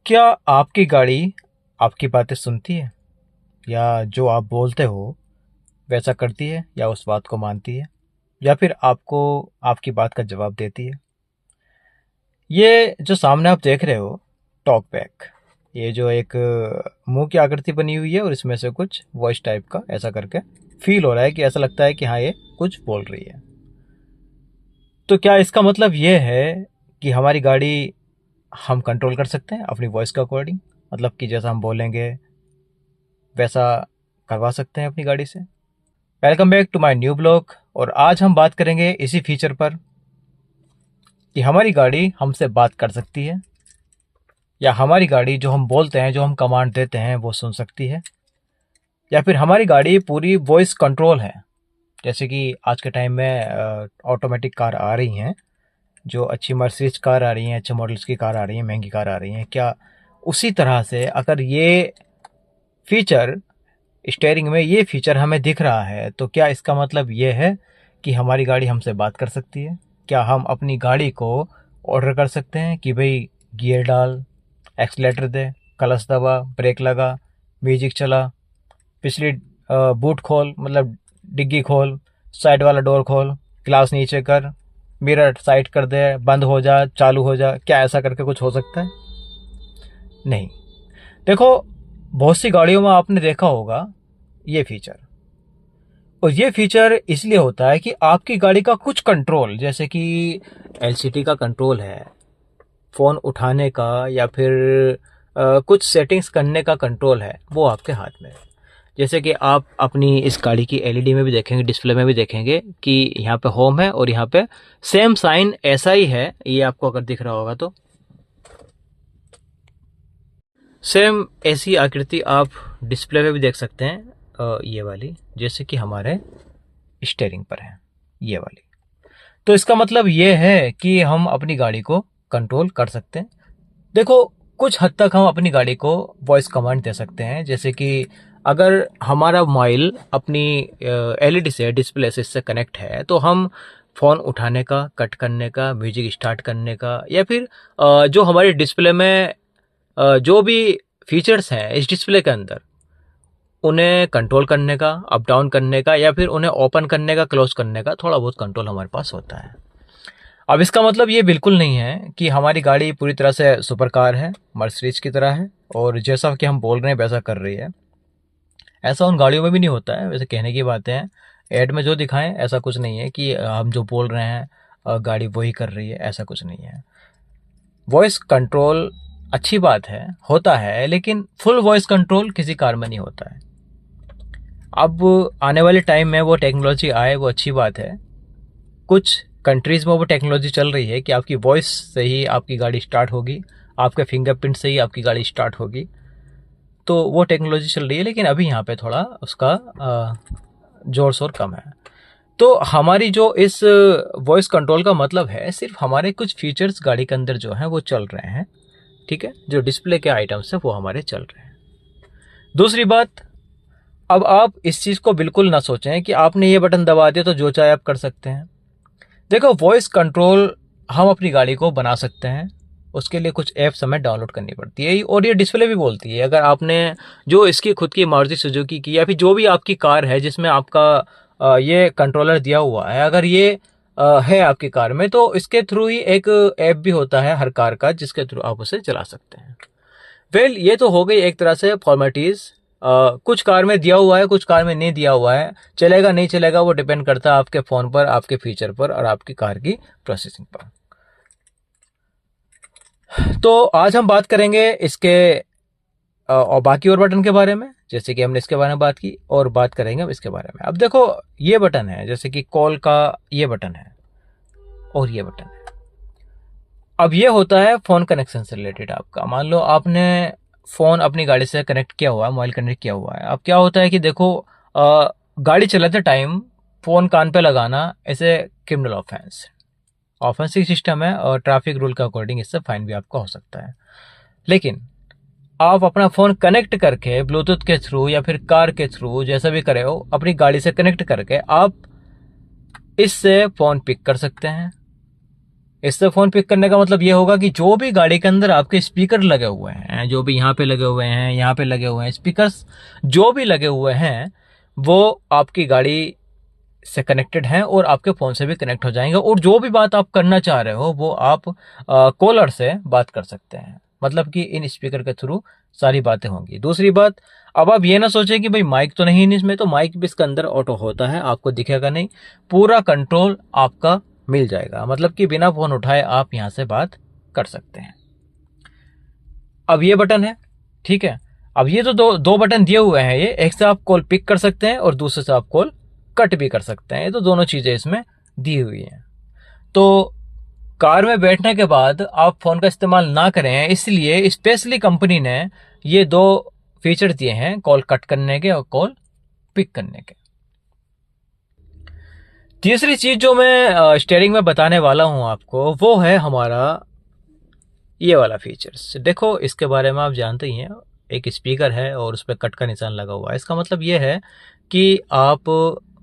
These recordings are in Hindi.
क्या आपकी गाड़ी आपकी बातें सुनती है, या जो आप बोलते हो वैसा करती है, या उस बात को मानती है, या फिर आपको आपकी बात का जवाब देती है? ये जो सामने आप देख रहे हो, टॉक बैक, ये जो एक मुंह की आकृति बनी हुई है और इसमें से कुछ वॉइस टाइप का ऐसा करके फील हो रहा है कि ऐसा लगता है कि हाँ ये कुछ बोल रही है। तो क्या इसका मतलब ये है कि हमारी गाड़ी हम कंट्रोल कर सकते हैं अपनी वॉइस के अकॉर्डिंग? मतलब कि जैसा हम बोलेंगे वैसा करवा सकते हैं अपनी गाड़ी से? Welcome back to my new blog. और आज हम बात करेंगे इसी फीचर पर कि हमारी गाड़ी हमसे बात कर सकती है, या हमारी गाड़ी जो हम बोलते हैं, जो हम कमांड देते हैं वो सुन सकती है, या फिर हमारी गाड़ी पूरी वॉइस कंट्रोल है। जैसे कि आज के टाइम में ऑटोमेटिक कार आ रही हैं, जो अच्छी मर्सिडीज कार आ रही हैं, अच्छे मॉडल्स की कार आ रही हैं, महंगी कार आ रही हैं। क्या उसी तरह से अगर ये फीचर स्टीयरिंग में ये फीचर हमें दिख रहा है, तो क्या इसका मतलब ये है कि हमारी गाड़ी हमसे बात कर सकती है? क्या हम अपनी गाड़ी को ऑर्डर कर सकते हैं कि भाई गियर डाल, एक्सीलेटर दे, क्लच दबा, ब्रेक लगा, म्यूजिक चला, पिछली बूट खोल, मतलब डिग्गी खोल, साइड वाला डोर खोल, ग्लास नीचे कर, मिरर साइड कर दे, बंद हो जा, चालू हो जा? क्या ऐसा करके कुछ हो सकता है? नहीं। देखो, बहुत सी गाड़ियों में आपने देखा होगा ये फीचर। और ये फीचर इसलिए होता है कि आपकी गाड़ी का कुछ कंट्रोल, जैसे कि एलसीडी का कंट्रोल है, फ़ोन उठाने का, या फिर कुछ सेटिंग्स करने का कंट्रोल है, वो आपके हाथ में है। जैसे कि आप अपनी इस गाड़ी की एलईडी में भी देखेंगे, डिस्प्ले में भी देखेंगे कि यहाँ पे होम है और यहाँ पे सेम साइन ऐसा ही है। ये आपको अगर दिख रहा होगा तो सेम ऐसी आकृति आप डिस्प्ले में भी देख सकते हैं, ये वाली, जैसे कि हमारे स्टीयरिंग पर है ये वाली। तो इसका मतलब ये है कि हम अपनी गाड़ी को कंट्रोल कर सकते हैं। देखो, कुछ हद तक हम अपनी गाड़ी को वॉइस कमांड दे सकते हैं। जैसे कि अगर हमारा मोबाइल अपनी एलईडी से, डिस्प्ले से इससे कनेक्ट है, तो हम फ़ोन उठाने का, कट करने का, म्यूजिक स्टार्ट करने का, या फिर जो हमारे डिस्प्ले में जो भी फीचर्स हैं इस डिस्प्ले के अंदर, उन्हें कंट्रोल करने का, अप डाउन करने का, या फिर उन्हें ओपन करने का, क्लोज करने का थोड़ा बहुत कंट्रोल हमारे पास होता है। अब इसका मतलब ये बिल्कुल नहीं है कि हमारी गाड़ी पूरी तरह से सुपर कार है, मर्सिडीज की तरह है, और जैसा कि हम बोल रहे हैं वैसा कर रही है। ऐसा उन गाड़ियों में भी नहीं होता है, वैसे कहने की बातें हैं। ऐड में जो दिखाएं ऐसा कुछ नहीं है कि हम जो बोल रहे हैं गाड़ी वही कर रही है, ऐसा कुछ नहीं है। वॉइस कंट्रोल अच्छी बात है, होता है, लेकिन फुल वॉइस कंट्रोल किसी कार में नहीं होता है। अब आने वाले टाइम में वो टेक्नोलॉजी आए, वो अच्छी बात है। कुछ कंट्रीज़ में वो टेक्नोलॉजी चल रही है कि आपकी वॉइस से ही आपकी गाड़ी स्टार्ट होगी, आपके फिंगरप्रिंट से ही आपकी गाड़ी स्टार्ट होगी। तो वो टेक्नोलॉजी चल रही है, लेकिन अभी यहाँ पे थोड़ा उसका जोर शोर कम है। तो हमारी जो इस वॉइस कंट्रोल का मतलब है, सिर्फ हमारे कुछ फीचर्स गाड़ी के अंदर जो हैं वो चल रहे हैं, ठीक है? जो डिस्प्ले के आइटम्स हैं वो हमारे चल रहे हैं। दूसरी बात, अब आप इस चीज़ को बिल्कुल ना सोचें कि आपने ये बटन दबा दिया तो जो चाहे आप कर सकते हैं। देखो, वॉइस कंट्रोल हम अपनी गाड़ी को बना सकते हैं, उसके लिए कुछ ऐप्स हमें डाउनलोड करनी पड़ती है, और ये डिस्प्ले भी बोलती है। अगर आपने जो इसकी खुद की मारुति सुजुकी की, या फिर जो भी आपकी कार है जिसमें आपका ये कंट्रोलर दिया हुआ है, अगर ये है आपकी कार में, तो इसके थ्रू ही एक ऐप भी होता है हर कार का, जिसके थ्रू आप उसे चला सकते हैं। वेल, ये तो हो गई एक तरह से फॉर्मेलिटीज़। कुछ कार में दिया हुआ है, कुछ कार में नहीं दिया हुआ है। चलेगा नहीं चलेगा वो डिपेंड करता है आपके फ़ोन पर, आपके फीचर पर, और आपकी कार की प्रोसेसिंग पर। तो आज हम बात करेंगे इसके और बाकी और बटन के बारे में, जैसे कि हमने इसके बारे में बात की, और बात करेंगे हम इसके बारे में। अब देखो, ये बटन है, जैसे कि कॉल का ये बटन है, और ये बटन है। अब ये होता है फ़ोन कनेक्शन से रिलेटेड। आपका मान लो आपने फ़ोन अपनी गाड़ी से कनेक्ट किया हुआ है, मोबाइल कनेक्ट किया हुआ है। अब क्या होता है कि देखो, गाड़ी चलाते टाइम फ़ोन कान पे लगाना, ऐसे क्रिमिनल ऑफेंस, ऑफेंसिव सिस्टम है, और ट्रैफिक रूल के अकॉर्डिंग इससे फाइन भी आपका हो सकता है। लेकिन आप अपना फ़ोन कनेक्ट करके ब्लूटूथ के थ्रू, या फिर कार के थ्रू, जैसा भी करे हो, अपनी गाड़ी से कनेक्ट करके आप इससे फ़ोन पिक कर सकते हैं, इससे फ़ोन पिक करने का मतलब ये होगा कि जो भी गाड़ी के अंदर आपके स्पीकर लगे हुए हैं, जो भी यहाँ पे लगे हुए हैं, यहाँ पे लगे हुए हैं स्पीकर्स, जो भी लगे हुए हैं वो आपकी गाड़ी से कनेक्टेड हैं और आपके फ़ोन से भी कनेक्ट हो जाएंगे, और जो भी बात आप करना चाह रहे हो वो आप कॉलर से बात कर सकते हैं। मतलब कि इन स्पीकर के थ्रू सारी बातें होंगी। दूसरी बात, अब आप ये ना सोचें कि भाई माइक तो नहीं इसमें, तो माइक भी इसके अंदर ऑटो होता है, आपको दिखेगा नहीं, पूरा कंट्रोल आपका मिल जाएगा। मतलब कि बिना फ़ोन उठाए आप यहाँ से बात कर सकते हैं। अब ये बटन है, ठीक है। अब ये तो दो बटन दिए हुए हैं, ये एक से आप कॉल पिक कर सकते हैं और दूसरे से आप कॉल कट भी कर सकते हैं। ये तो दोनों चीज़ें इसमें दी हुई हैं। तो कार में बैठने के बाद आप फ़ोन का इस्तेमाल ना करें, इसलिए स्पेशली कंपनी ने ये 2 फीचर दिए हैं, कॉल कट करने के और कॉल पिक करने के। तीसरी चीज़ जो मैं स्टीयरिंग में बताने वाला हूँ आपको, वो है हमारा ये वाला फीचर्स। देखो इसके बारे में आप जानते ही हैं, एक स्पीकर है और उस पर कट का निशान लगा हुआ है। इसका मतलब ये है कि आप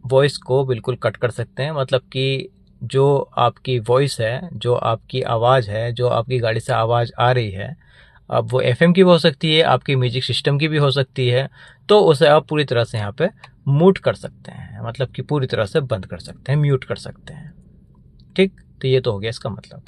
वॉइस को बिल्कुल कट कर सकते हैं। मतलब कि जो आपकी वॉइस है, जो आपकी आवाज़ है, जो आपकी गाड़ी से आवाज़ आ रही है, अब वो एफएम की भी हो सकती है, आपकी म्यूजिक सिस्टम की भी हो सकती है, तो उसे आप पूरी तरह से यहाँ पे म्यूट कर सकते हैं। मतलब कि पूरी तरह से बंद कर सकते हैं, म्यूट कर सकते हैं। ठीक, तो ये तो हो गया इसका मतलब।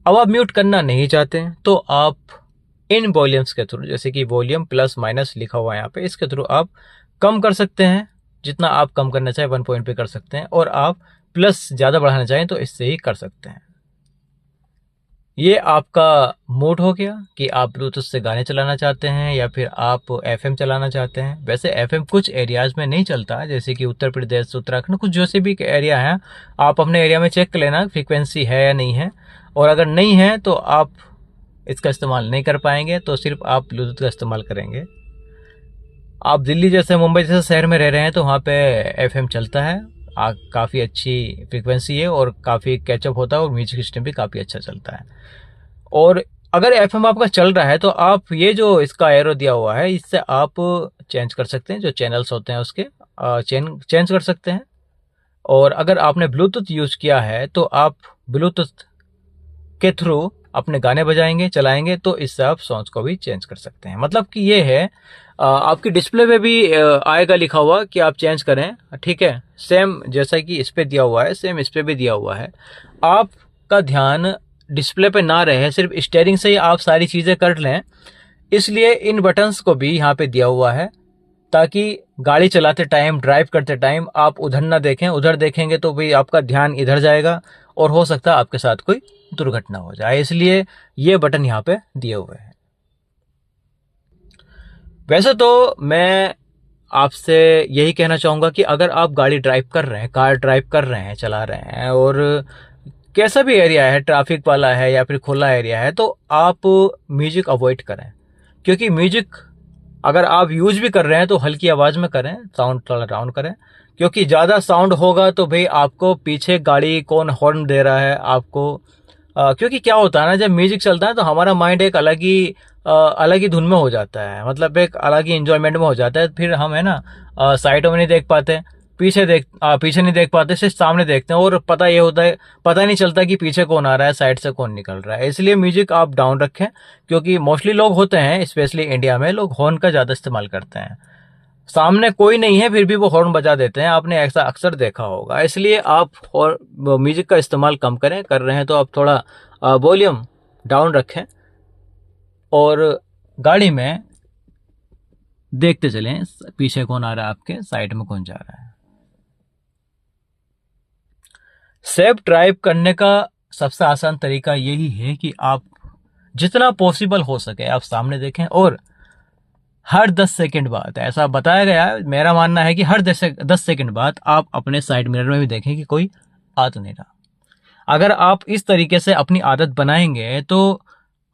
अब आप म्यूट करना नहीं चाहते हैं तो आप इन वॉल्यूम्स के थ्रू, जैसे कि वॉल्यूम प्लस माइनस लिखा हुआ है यहाँ पे, इसके थ्रू आप कम कर सकते हैं। जितना आप कम करना चाहें 1 पॉइंट पे कर सकते हैं, और आप प्लस ज़्यादा बढ़ाना चाहें तो इससे ही कर सकते हैं। ये आपका मोड हो गया कि आप ब्लूटूथ से गाने चलाना चाहते हैं या फिर आप एफएम चलाना चाहते हैं। वैसे एफएम कुछ एरियाज़ में नहीं चलता, जैसे कि उत्तर प्रदेश, उत्तराखंड, कुछ जैसे भी एरिया हैं, आप अपने एरिया में चेक कर लेना फ्रीक्वेंसी है या नहीं है, और अगर नहीं है तो आप इसका इस्तेमाल नहीं कर पाएंगे, तो सिर्फ आप ब्लूटूथ का इस्तेमाल करेंगे। आप दिल्ली जैसे, मुंबई जैसे शहर में रह रहे हैं तो वहाँ पे एफएम चलता है, काफ़ी अच्छी फ्रीक्वेंसी है और काफ़ी कैचअप होता है, और म्यूजिक सिस्टम भी काफ़ी अच्छा चलता है। और अगर एफएम आपका चल रहा है तो आप ये जो इसका एरो दिया हुआ है, इससे आप चेंज कर सकते हैं, जो चैनल्स होते हैं उसके चेंज कर सकते हैं। और अगर आपने ब्लूटूथ यूज़ किया है तो आप ब्लूटूथ के थ्रू अपने गाने बजाएंगे, चलाएंगे, तो इससे आप सॉन्ग्स को भी चेंज कर सकते हैं। मतलब कि ये है, आपकी डिस्प्ले पे भी आएगा लिखा हुआ कि आप चेंज करें, ठीक है। सेम जैसा कि इस पे दिया हुआ है, सेम इस पे भी दिया हुआ है। आपका ध्यान डिस्प्ले पे ना रहे, सिर्फ स्टीयरिंग से ही आप सारी चीज़ें कर लें, इसलिए इन बटन्स को भी यहाँ पे दिया हुआ है, ताकि गाड़ी चलाते टाइम, ड्राइव करते टाइम आप उधर ना देखें। उधर देखेंगे तो भाई आपका ध्यान इधर जाएगा और हो सकता है आपके साथ कोई दुर्घटना हो जाए, इसलिए ये बटन यहाँ पे दिए हुए हैं। वैसे तो मैं आपसे यही कहना चाहूँगा कि अगर आप गाड़ी ड्राइव कर रहे हैं, कार ड्राइव कर रहे हैं, चला रहे हैं, और कैसा भी एरिया है, ट्रैफिक वाला है या फिर खुला एरिया है, तो आप म्यूजिक अवॉइड करें। क्योंकि म्यूजिक अगर आप यूज भी कर रहे हैं तो हल्की आवाज़ में करें, साउंड थोड़ा डाउन करें, क्योंकि ज़्यादा साउंड होगा तो भाई आपको पीछे गाड़ी कौन हॉर्न दे रहा है आपको, क्योंकि क्या होता है ना, जब म्यूजिक चलता है तो हमारा माइंड एक अलग ही धुन में हो जाता है, मतलब एक अलग ही इंजॉयमेंट में हो जाता है। फिर हम है ना साइडों में नहीं देख पाते, पीछे नहीं देख पाते, सिर्फ सामने देखते हैं, और पता ये होता है, पता नहीं चलता कि पीछे कौन आ रहा है, साइड से कौन निकल रहा है। इसलिए म्यूजिक आप डाउन रखें, क्योंकि मोस्टली लोग होते हैं, स्पेशली इंडिया में, लोग हॉर्न का ज़्यादा इस्तेमाल करते हैं। सामने कोई नहीं है फिर भी वो हॉर्न बजा देते हैं, आपने ऐसा अक्सर देखा होगा। इसलिए आप म्यूजिक का इस्तेमाल कम करें, कर रहे हैं तो आप थोड़ा वॉल्यूम डाउन रखें, और गाड़ी में देखते चलें पीछे कौन आ रहा है, आपके साइड में कौन जा रहा है। सेफ ड्राइव करने का सबसे आसान तरीका यही है कि आप जितना पॉसिबल हो सके आप सामने देखें, और हर 10 सेकंड बाद, ऐसा बताया गया है, मेरा मानना है कि हर 10 सेकंड बाद आप अपने साइड मिरर में भी देखें कि कोई आ तो नहीं रहा। अगर आप इस तरीके से अपनी आदत बनाएंगे तो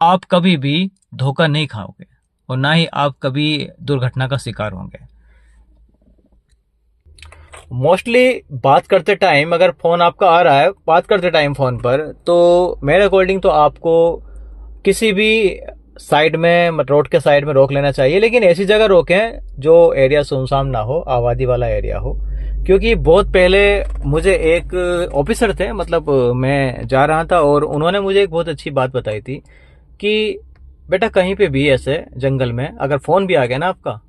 आप कभी भी धोखा नहीं खाओगे, और ना ही आप कभी दुर्घटना का शिकार होंगे। मोस्टली बात करते टाइम, अगर फ़ोन आपका आ रहा है, बात करते टाइम फ़ोन पर, तो मेरे अकॉर्डिंग तो आपको किसी भी साइड में, रोड के साइड में रोक लेना चाहिए, लेकिन ऐसी जगह रोकें जो एरिया सुनसान ना हो, आबादी वाला एरिया हो, क्योंकि बहुत पहले मुझे एक ऑफिसर थे, मतलब मैं जा रहा था और उन्होंने मुझे एक बहुत अच्छी बात बताई थी कि बेटा कहीं पे भी ऐसे जंगल में अगर फोन भी आ गया ना आपका,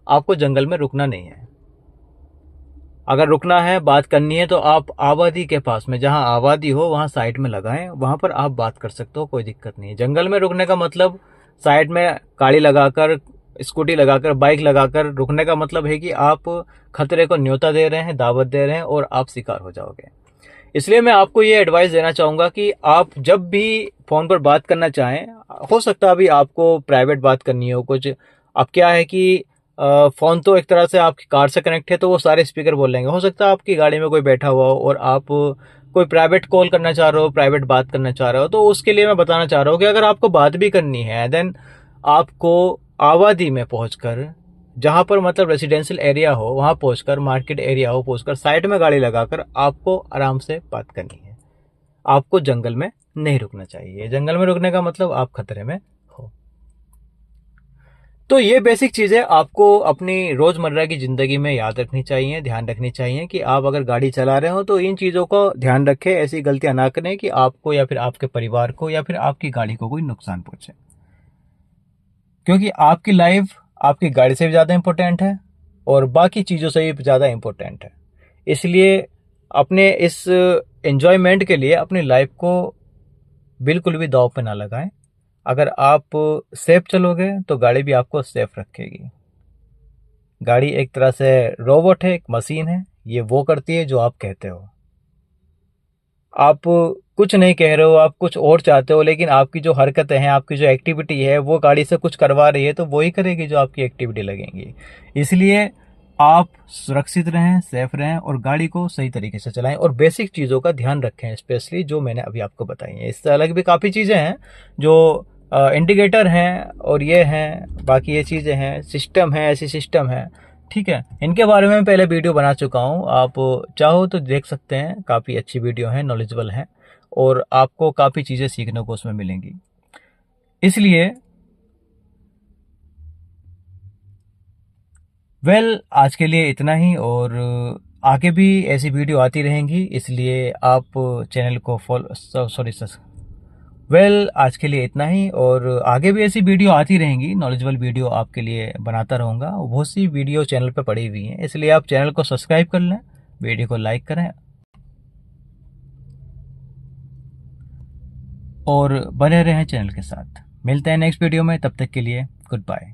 आपको जंगल में रुकना नहीं है। अगर रुकना है, बात करनी है, तो आप आबादी के पास में, जहां आबादी हो वहां साइड में लगाएं, वहां पर आप बात कर सकते हो, कोई दिक्कत नहीं है। जंगल में रुकने का मतलब साइड में गाड़ी लगाकर, स्कूटी लगाकर, बाइक लगाकर रुकने का मतलब है कि आप खतरे को न्योता दे रहे हैं, दावत दे रहे हैं और आप शिकार हो जाओगे। इसलिए मैं आपको ये एडवाइस देना चाहूंगा कि आप जब भी फोन पर बात करना चाहें, हो सकता है अभी आपको प्राइवेट बात करनी हो कुछ, अब क्या है कि फोन तो एक तरह से आपकी कार से कनेक्ट है तो वो सारे स्पीकर बोल लेंगे। हो सकता है आपकी गाड़ी में कोई बैठा हुआ हो और आप कोई प्राइवेट कॉल करना चाह रहे हो, प्राइवेट बात करना चाह रहे हो, तो उसके लिए मैं बताना चाह रहा हूँ कि अगर आपको बात भी करनी है देन आपको आबादी में पहुंचकर, जहां पर मतलब रेसिडेंशियल एरिया हो वहां पहुंचकर, मार्केट एरिया हो पहुंचकर, साइड में गाड़ी लगाकर आपको आराम से बात करनी है। आपको जंगल में नहीं रुकना चाहिए। जंगल में रुकने का मतलब आप खतरे में हो। तो ये बेसिक चीजें आपको अपनी रोजमर्रा की जिंदगी में याद रखनी चाहिए, ध्यान रखनी चाहिए कि आप अगर गाड़ी चला रहे हो तो इन चीजों को ध्यान रखें, ऐसी गलतियां ना करें कि आपको या फिर आपके परिवार को या फिर आपकी गाड़ी को कोई नुकसान पहुंचे। क्योंकि आपकी लाइफ आपकी गाड़ी से भी ज्यादा इंपॉर्टेंट है और बाकी चीजों से भी ज्यादा इंपॉर्टेंट है। इसलिए अपने इस एंजॉयमेंट के लिए अपनी लाइफ को बिल्कुल भी दांव पे ना लगाएं। अगर आप सेफ चलोगे तो गाड़ी भी आपको सेफ रखेगी। गाड़ी एक तरह से रोबोट है, एक मशीन है, ये वो करती है जो आप कहते हो। आप कुछ नहीं कह रहे हो, आप कुछ और चाहते हो, लेकिन आपकी जो हरकतें हैं, आपकी जो एक्टिविटी है वो गाड़ी से कुछ करवा रही है तो वही करेगी जो आपकी एक्टिविटी लगेंगी। इसलिए आप सुरक्षित रहें, सेफ रहें और गाड़ी को सही तरीके से चलाएं और बेसिक चीज़ों का ध्यान रखें, स्पेशली जो मैंने अभी आपको बताई हैं। इससे अलग भी काफ़ी चीज़ें हैं जो इंडिकेटर हैं और ये हैं, बाकी ये चीज़ें हैं, सिस्टम है, ऐसी सिस्टम है, ठीक है। इनके बारे में पहले वीडियो बना चुका हूँ, आप चाहो तो देख सकते हैं। काफ़ी अच्छी वीडियो है, नॉलेजेबल है और आपको काफ़ी चीज़ें सीखने को उसमें मिलेंगी। इसलिए आज के लिए इतना ही और आगे भी ऐसी वीडियो आती रहेंगी, इसलिए आप चैनल को फॉलो, सॉरी आज के लिए इतना ही और आगे भी ऐसी वीडियो आती रहेंगी, नॉलेजेबल वीडियो आपके लिए बनाता रहूँगा। बहुत सी वीडियो चैनल पे पड़ी हुई हैं, इसलिए आप चैनल को सब्सक्राइब कर लें, वीडियो को लाइक करें और बने रहें चैनल के साथ। मिलते हैं नेक्स्ट वीडियो में, तब तक के लिए गुड बाय।